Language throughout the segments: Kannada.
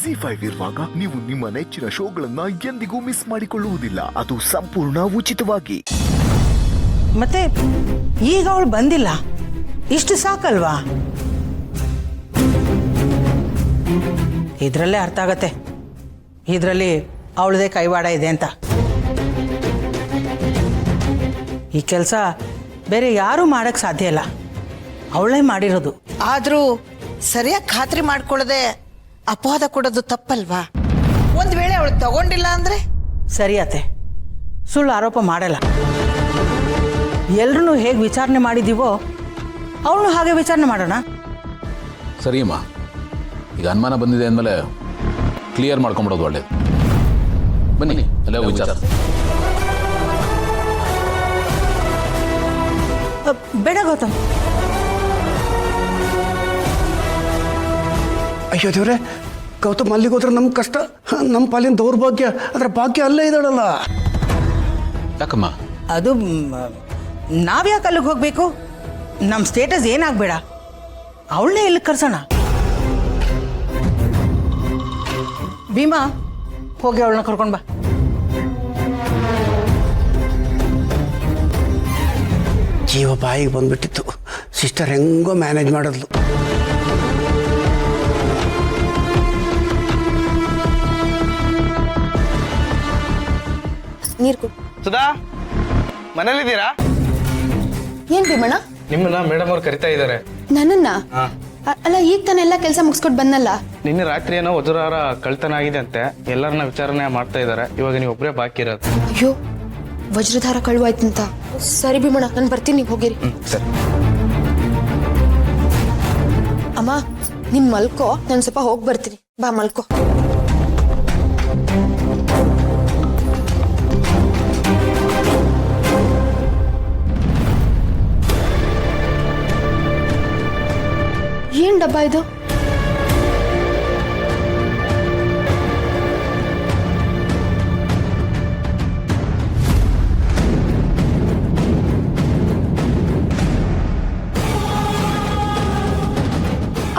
ZEE5 ಇರುವಾಗ ನೀವು ನಿಮ್ಮ ನೆಚ್ಚಿನ ಶೋಗಳನ್ನ ಎಂದಿಗೂ ಮಿಸ್ ಮಾಡಿಕೊಳ್ಳುವುದಿಲ್ಲ. ಅದು ಸಂಪೂರ್ಣ ಉಚಿತವಾಗಿ. ಮತ್ತೆ ಈಗ ಅವಳು ಬಂದಿಲ್ಲ, ಇಷ್ಟು ಸಾಕಲ್ವಾ? ಇದ್ರಲ್ಲೇ ಅರ್ಥ ಆಗತ್ತೆ ಇದರಲ್ಲಿ ಅವಳದೇ ಕೈವಾಡ ಇದೆ ಅಂತ. ಈ ಕೆಲಸ ಬೇರೆ ಯಾರೂ ಮಾಡಕ್ ಸಾಧ್ಯ ಇಲ್ಲ, ಅವಳೇ ಮಾಡಿರೋದು. ಆದ್ರೂ ಸರಿಯಾಗಿ ಖಾತ್ರಿ ಮಾಡ್ಕೊಳ್ಳದೆ ಅಪವಾದ ಕೊಡೋದು ತಪ್ಪಲ್ವಾ? ಒಂದ್ ವೇಳೆ ಅವಳು ತಗೊಂಡಿಲ್ಲ ಅಂದ್ರೆ? ಸರಿಯತ್ತೆ, ಸುಳ್ಳು ಆರೋಪ ಮಾಡಲ್ಲ. ಎಲ್ರೂ ಹೇಗೆ ವಿಚಾರಣೆ ಮಾಡಿದೀವೋ ಅವಳು ಹಾಗೆ ವಿಚಾರಣೆ ಮಾಡೋಣ. ಸರಿಯಮ್ಮ, ಈಗ ಅನುಮಾನ ಬಂದಿದೆ ಅಂದಮೇಲೆ ಕ್ಲಿಯರ್ ಮಾಡ್ಕೊಂಬಿಡೋದು ಒಳ್ಳೇದು. ಬನ್ನಿ ಅಲ್ಲೇ ವಿಚಾರ. ಬೇಡ ಗೌತಮ್. ಅಯ್ಯೋ ದೇವ್ರೆ, ಗೌತಮ್ ಅಲ್ಲಿಗೆ ಹೋದ್ರೆ ನಮ್ಮ ಕಷ್ಟ, ನಮ್ಮ ಪಾಲಿನ ದೌರ್ಭಾಗ್ಯ, ಅದರ ಭಾಗ್ಯ ಅಲ್ಲೇ ಇದ್ದಾಳಲ್ಲ. ಯಾಕಮ್ಮ? ಅದು ನಾವ್ಯಾಕೆ ಅಲ್ಲಿಗೆ ಹೋಗ್ಬೇಕು? ನಮ್ಮ ಸ್ಟೇಟಸ್ ಏನಾಗಬೇಡ, ಅವಳನ್ನೇ ಇಲ್ಲಿ ಕರ್ಸೋಣ. ಭೀಮಾ, ಹೋಗಿ ಅವಳನ್ನ ಕರ್ಕೊಂಡು ಬಾ. ಜೀವ ಬಾಯಿಗೆ ಬಂದ್ಬಿಟ್ಟಿತ್ತು. ಸಿಸ್ಟರ್ ಹೆಂಗೋ ಮ್ಯಾನೇಜ್ ಮಾಡಿದ್ಲು. ನೀರು ಕೊಡು. ಸುಧಾ, ಮನೇಲಿದ್ದೀರಾ? ಏನ್ ಭೀಮಣ್ಣ? ನಿಮ್ಮನ್ನ ಮೇಡಮ್ ಅವ್ರು ಕರಿತಾ ಇದ್ದಾರೆ. ನನ್ನನ್ನ? ಅಲ್ಲ, ಈಗ ತಾನೆ ಎಲ್ಲ ಕೆಲಸ ಮುಗಿಸ್ಕೊಟ್ಟು ಬಂದಲ್ಲ. ನಿನ್ನೆ ರಾತ್ರಿ ಏನೋ ವಜ್ರಹಾರ ಕಳ್ತನ ಆಗಿದೆ ಅಂತೆ, ಎಲ್ಲರನ್ನ ವಿಚಾರಣೆ ಮಾಡ್ತಾ ಇದ್ದಾರೆ. ಇವಾಗ ನೀವು ಒಬ್ಬರೇ ಬಾಕಿ ಇರೋದು. ಅಯ್ಯೋ, ವಜ್ರಧಾರ ಕಳುವಾಯ್ತಂತ. ಸರಿ ಭೀಮಣ್ಣ, ನಾನು ಬರ್ತೀನಿ, ನೀವು ಹೋಗಿರಿ. ಸರಿ. ಅಮ್ಮ, ನಿನ್ ಮಲ್ಕೋ, ನಾನು ಸ್ವಲ್ಪ ಹೋಗಿ ಬರ್ತೀನಿ. ಬಾ ಮಲ್ಕೋ. ಏನ್ ಡಬ್ಬ ಇದು?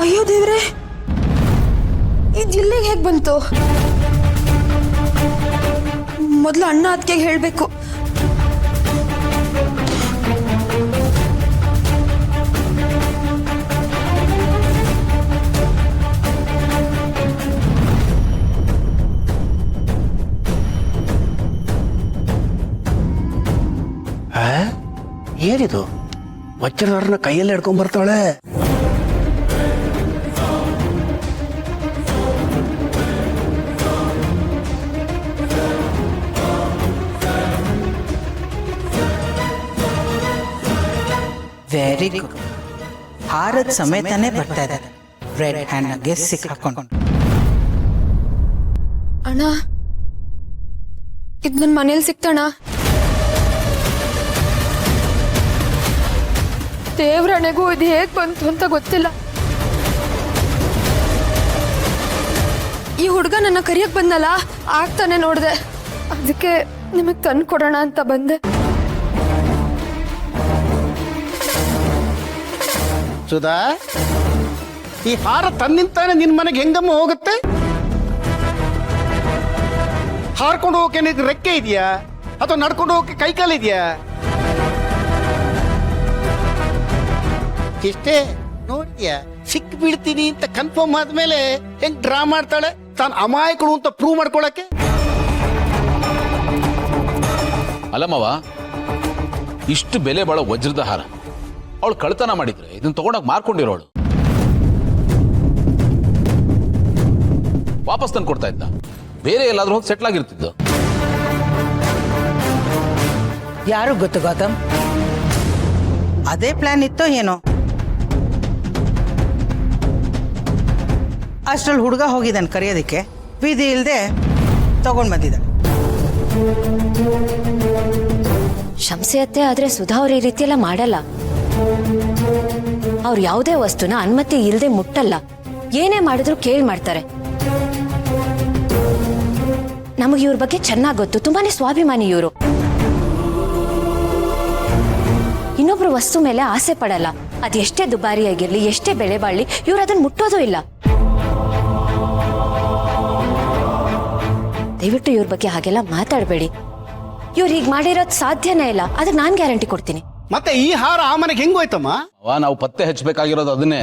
ಅಯ್ಯೋ ದೇವ್ರೆ, ಈ ಜಿಲ್ಲೆಗೆ ಹೇಗ್ ಬಂತು? ಮೊದ್ಲು ಅಣ್ಣ ಅದಕ್ಕೆ ಹೇಳ್ಬೇಕು. ಏನಿದು? ವಜ್ರಧಾರನ ಕೈಯಲ್ಲಿ ಹಿಡ್ಕೊಂಡ್ ಬರ್ತಾಳೆ. Very good. ಹಾರದ ಸಮೇತನೇ ಬರ್ತಾ ಇದ್ದಾರೆ. ರೆಡ್ ಹ್ಯಾಂಡ್ ಗೆ ಸಿಕ್ಕಾಕೊಂಡು. ಅಣ್ಣ, ಇದು ನನ್ನ ಮನೇಲಿ ಸಿಕ್ತಣ್ಣ. ದೇವ್ರಣೆಗೂ ಇದು ಹೇಗ್ ಬಂತು ಅಂತ ಗೊತ್ತಿಲ್ಲ. ಈ ಹುಡುಗ ನನ್ನ ಕರಿಯಕ್ ಬಂದಲ್ಲ, ಆಗ್ತಾನೆ ನೋಡ್ದೆ, ಅದಕ್ಕೆ ನಿಮಗ್ ತಂದು ಕೊಡೋಣ ಅಂತ ಬಂದೆ. ಸುಧಾ, ಈ ಹಾರ ತನ್ನಿಂತಾನೆ ನಿನ್ ಮನೆಗೆ ಹೆಂಗಮ್ಮ ಹೋಗುತ್ತೆ? ಹಾರ್ಕೊಂಡು ಹೋಗಕ್ಕೆ ನಿನಗೆ ರೆಕ್ಕೆ ಇದೆಯಾ ಅಥವಾ ನಡ್ಕೊಂಡು ಹೋಗಕ್ಕೆ ಕೈಕಾಲು ಇದೆಯಾ? ಇಷ್ಟೇ ನೋಡ್ತೀಯಾ, ಸಿಕ್ ಬೀಳ್ತೀನಿ ಅಂತ ಕನ್ಫರ್ಮ್ ಆದ್ಮೇಲೆ ಹೆಂಗ್ ಡ್ರಾ ಮಾಡ್ತಾಳೆ, ತಾನು ಅಮಾಯಕಳು ಅಂತ ಪ್ರೂವ್ ಮಾಡ್ಕೊಳಕ್ಕೆ. ಅಲ್ಲಮ್ಮವ, ಇಷ್ಟು ಬೆಲೆ ಬಾಳೋ ವಜ್ರದ ಹಾರ ಅವಳು ಕಳ್ತನ ಮಾಡಿದ್ರೆ ಇದನ್ನ ತಗೊಂಡಾಗ ಮಾರ್ಕೊಂಡಿರೋಳು ವಾಪಸ್ ತಂದು ಕೊಡ್ತಾ ಇದ್ದ, ಬೇರೆ ಎಲ್ಲಾದ್ರೂ ಹೋಗಿ ಸೆಟ್ಲ್ ಆಗಿರ್ತಿದ್ದು. ಯಾರು ಗೊತ್ತು ಗೌತಮ್? ಅದೇ ಪ್ಲಾನ್ ಇತ್ತೋ ಏನೋ. ಅಷ್ಟ್ರಲ್ಲಿ ಹುಡುಗ ಹೋಗಿದ್ದಾನೆ ಕರೆಯೋದಕ್ಕೆ, ವಿಧಿ ಇಲ್ಲದೆ ತಗೊಂಡ್ ಬಂದಿದ್ದಾನೆ. ಶಂಸಿ ಅತ್ತೆ ಆದ್ರೆ ಸುಧಾ ಅವ್ರ ಈ ರೀತಿ ಎಲ್ಲ ಮಾಡಲ್ಲ. ಅವ್ರು ಯಾವುದೇ ವಸ್ತುನ ಅನುಮತಿ ಇಲ್ಲದೆ ಮುಟ್ಟಲ್ಲ. ಏನೇ ಮಾಡಿದ್ರು ಕೇಳಿ ಮಾಡ್ತಾರೆ. ನಮಗೆ ಇವ್ರ ಬಗ್ಗೆ ಚೆನ್ನಾಗಿ ಗೊತ್ತು, ತುಂಬಾನೇ ಸ್ವಾಭಿಮಾನಿ ಇವರು. ಇನ್ನೊಬ್ರು ವಸ್ತು ಮೇಲೆ ಆಸೆ ಪಡಲ್ಲ. ಅದೆಷ್ಟೇ ದುಬಾರಿ ಆಗಿರ್ಲಿ, ಎಷ್ಟೇ ಬೆಲೆ ಬಾಳ್ಲಿ, ಇವ್ರು ಅದನ್ನ ಮುಟ್ಟೋದು ಇಲ್ಲ. ದಯವಿಟ್ಟು ಇವ್ರ ಬಗ್ಗೆ ಹಾಗೆಲ್ಲ ಮಾತಾಡಬೇಡಿ. ಇವ್ರು ಹೀಗೆ ಮಾಡಿರೋದು ಸಾಧ್ಯನೇ ಇಲ್ಲ. ಅದಕ್ಕೆ ನಾನು ಗ್ಯಾರಂಟಿ ಕೊಡ್ತೀನಿ. ಮತ್ತೆ ಈ ಹಾರ ಆ ಮನೆಗೆ ಹೆಂಗ್ ಹೋಯ್ತಮ್ಮ? ಅವ್ವ, ನಾವು ಪತ್ತೆ ಹಚ್ಚಬೇಕಾಗಿರೋದು ಅದನ್ನೇ.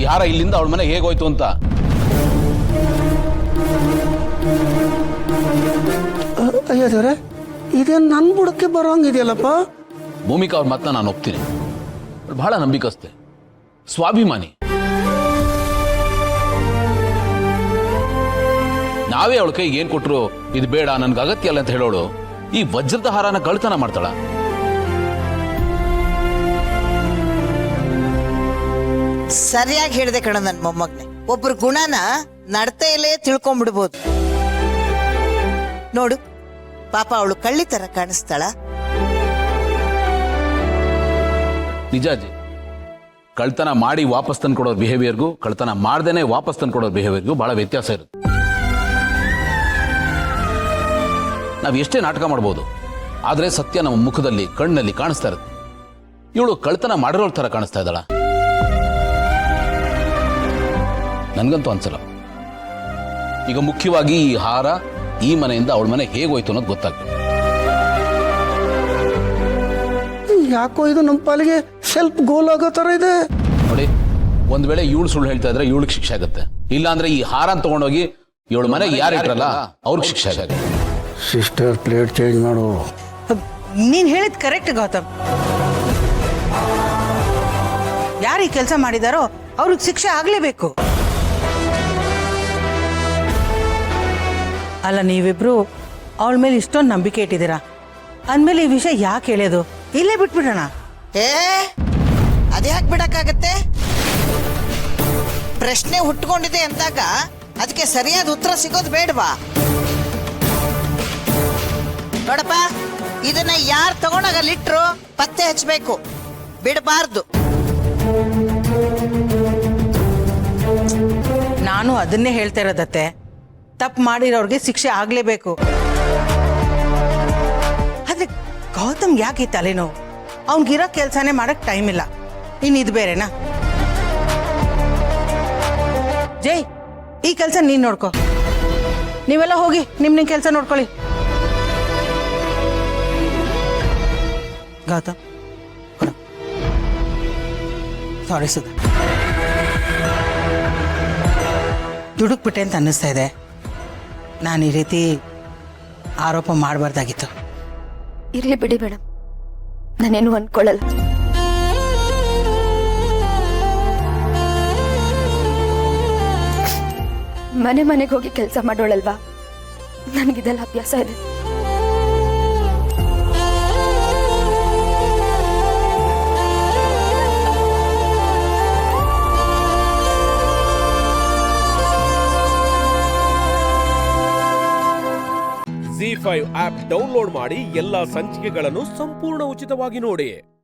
ಈ ಹಾರ ಇಲ್ಲಿಂದ ಅವಳ ಮನೆ ಹೇಗೋಯ್ತು ಅಂತ. ಅಯ್ಯೋ ದೇವ್ರೆ, ಇದೇನು ನನ್ನ ಬುಡಕ್ಕೆ ಬರೋಂಗಿದೆಯಲ್ಲಪ್ಪ. ಭೂಮಿಕಾ ಅವ್ರ ಮಾತನ್ನ ನಾನು ಒಪ್ತೀನಿ. ಅವ್ಳು ಬಹಳ ನಂಬಿಕಸ್ತೆ, ಸ್ವಾಭಿಮಾನಿ. ನಾವೇ ಅವಳ ಕೈಗೆ ಏನ್ ಕೊಟ್ರು ಇದು ಬೇಡ, ನನ್ಗೆ ಅಗತ್ಯ ಅಲ್ಲ ಅಂತ ಹೇಳೋಳು ಈ ವಜ್ರದ ಹಾರನ ಕಳ್ತನ ಮಾಡ್ತಾಳ. ಸರಿಯಾಗಿ ಹೇಳಿದೆ ಕಣ ನನ್ನ ಮೊಮ್ಮಗ್ನೆ. ಒಬ್ರು ಗುಣನ ನಡತೆಯಲ್ಲೇ ತಿಳ್ಕೊಂಡ್ಬಿಡ್ಬೋದು. ನೋಡು ಪಾಪ ಅವಳು ಕಳ್ಳಿ ತರ ಕಾಣಿಸ್ತಾಳ. ನಿಜ ಅಜ್ಜಿ, ಕಳ್ತನ ಮಾಡಿ ವಾಪಸ್ ತಂದು ಕೊಡೋರ್ ಬಿಹೇವಿಯರ್ಗೂ ಕಳ್ತನ ಮಾಡ್ದೇನೆ ವಾಪಸ್ ತಂದು ಕೊಡೋರ್ ಬಿಹೇವಿಯರ್ಗೂ ಬಹಳ ವ್ಯತ್ಯಾಸ ಇರುತ್ತೆ. ನಾವು ಎಷ್ಟೇ ನಾಟಕ ಮಾಡ್ಬೋದು, ಆದ್ರೆ ಸತ್ಯ ನಮ್ಮ ಮುಖದಲ್ಲಿ ಕಣ್ಣಲ್ಲಿ ಕಾಣಿಸ್ತಾ ಇರುತ್ತೆ. ಇವಳು ಕಳ್ತನ ಮಾಡಿರೋಳ ತರ ಕಾಣಿಸ್ತಾ ಇದ್ದಾಳ. ನನ್ಗಂತೂ ಅನ್ಸಲ್ಲ. ಈಗ ಮುಖ್ಯವಾಗಿ ಈ ಹಾರ ಈ ಮನೆಯಿಂದ ಅವಳ ಮನೆ ಹೇಗೋಯ್ತು ಅನ್ನೋದು ಗೊತ್ತಾಗ್ತದೆ. ಯಾಕೋ ಇದು ನಮ್ಮ ಪಾಲಿಗೆ ಸ್ವಲ್ಪ ಗೋಲ್ ಆಗೋ ತರ ಇದೆ ನೋಡಿ, ಒಂದ್ ವೇಳೆ ಇವಳು ಸುಳ್ಳು ಹೇಳ್ತಾ ಇದ್ರೆ ಇವಳಿಗೆ ಶಿಕ್ಷೆ ಆಗುತ್ತೆ. ಇಲ್ಲ ಅಂದ್ರೆ ಈ ಹಾರನ್ ತಗೊಂಡೋಗಿ ಇವಳ ಮನೆಗೆ ಯಾರು ಇಟ್ರಲ್ಲ ಅವ್ರಿಗೆ ಶಿಕ್ಷೆ ಆಗುತ್ತೆ. ಸಿಸ್ಟರ್, ಪ್ಲೇಟ್ ಚೇಂಜ್ ಮಾಡು. ನೀನು ಹೇಳಿದ್ ಕರೆಕ್ಟ್ ಗೌತಮ್. ಯಾರು ಈ ಕೆಲಸ ಮಾಡಿದಾರೋ ಅವ್ರಿಗೆ ಶಿಕ್ಷೆ ಆಗಲೇಬೇಕು. ಅಲ್ಲ, ನೀವಿಬ್ರು ಅವಳ ಮೇಲೆ ಇಷ್ಟೊಂದು ನಂಬಿಕೆ ಇಟ್ಟಿದ್ದೀರಾ ಅಂದಮೇಲೆ ಈ ವಿಷಯ ಯಾಕೆ ಹೇಳೋದು? ಇಲ್ಲೇ ಬಿಟ್ಬಿಡೋಣ. ಅದ್ಯಾಕೆ ಬಿಡಕ್ಕಾಗತ್ತೆ? ಪ್ರಶ್ನೆ ಹುಟ್ಕೊಂಡಿದೆ ಅಂದಾಗ ಅದಕ್ಕೆ ಸರಿಯಾದ ಉತ್ತರ ಸಿಗೋದು ಬೇಡವಾ? ನೋಡಪ್ಪ, ಇದನ್ನ ಯಾರು ತಗೊಂಡಾಗ ಅಲ್ಲಿಟ್ರು ಪತ್ತೆ ಹಚ್ಚಬೇಕು, ಬಿಡಬಾರ್ದು. ನಾನು ಅದನ್ನೇ ಹೇಳ್ತಾ ಇರೋದತ್ತೆ. ತಪ್ಪು ಮಾಡಿರೋರಿಗೆ ಶಿಕ್ಷೆ ಆಗಲೇಬೇಕು. ಆದ್ರೆ ಗೌತಮ್ ಯಾಕೆ ಈ ತಲೆನೋವು? ಅವ್ನಿಗಿರೋ ಕೆಲಸನೇ ಮಾಡಕ್ ಟೈಮ್ ಇಲ್ಲ, ಇನ್ನಿದು ಬೇರೆನಾ? ಜೈ, ಈ ಕೆಲಸ ನೀನು ನೋಡ್ಕೊ. ನೀವೆಲ್ಲ ಹೋಗಿ ನಿಮ್ಮ ಕೆಲಸ ನೋಡ್ಕೊಳ್ಳಿ. ಗೌತಮ್, ಸಾರಿ ಸುಧಾ, ದುಡುಕ್ಬಿಟ್ಟೆ ಅಂತ ಅನ್ನಿಸ್ತಾ ಇದೆ. ನಾನು ಈ ರೀತಿ ಆರೋಪ ಮಾಡಬಾರ್ದಾಗಿತ್ತು. ಇರ್ಲಿ ಬಿಡಿ ಮೇಡಮ್, ನಾನೇನು ಅನ್ಕೊಳ್ಳಲ್ಲ. ಮನೆ ಮನೆಗೆ ಹೋಗಿ ಕೆಲಸ ಮಾಡೋಳಲ್ವಾ, ನನಗಿದೆಲ್ಲ ಅಭ್ಯಾಸ ಇದೆ. ZEE5 ಆಪ್ ಡೌನ್ಲೋಡ್ ಮಾಡಿ ಎಲ್ಲಾ ಸಂಚಿಕೆಗಳನ್ನು ಸಂಪೂರ್ಣ ಉಚಿತವಾಗಿ ನೋಡಿ.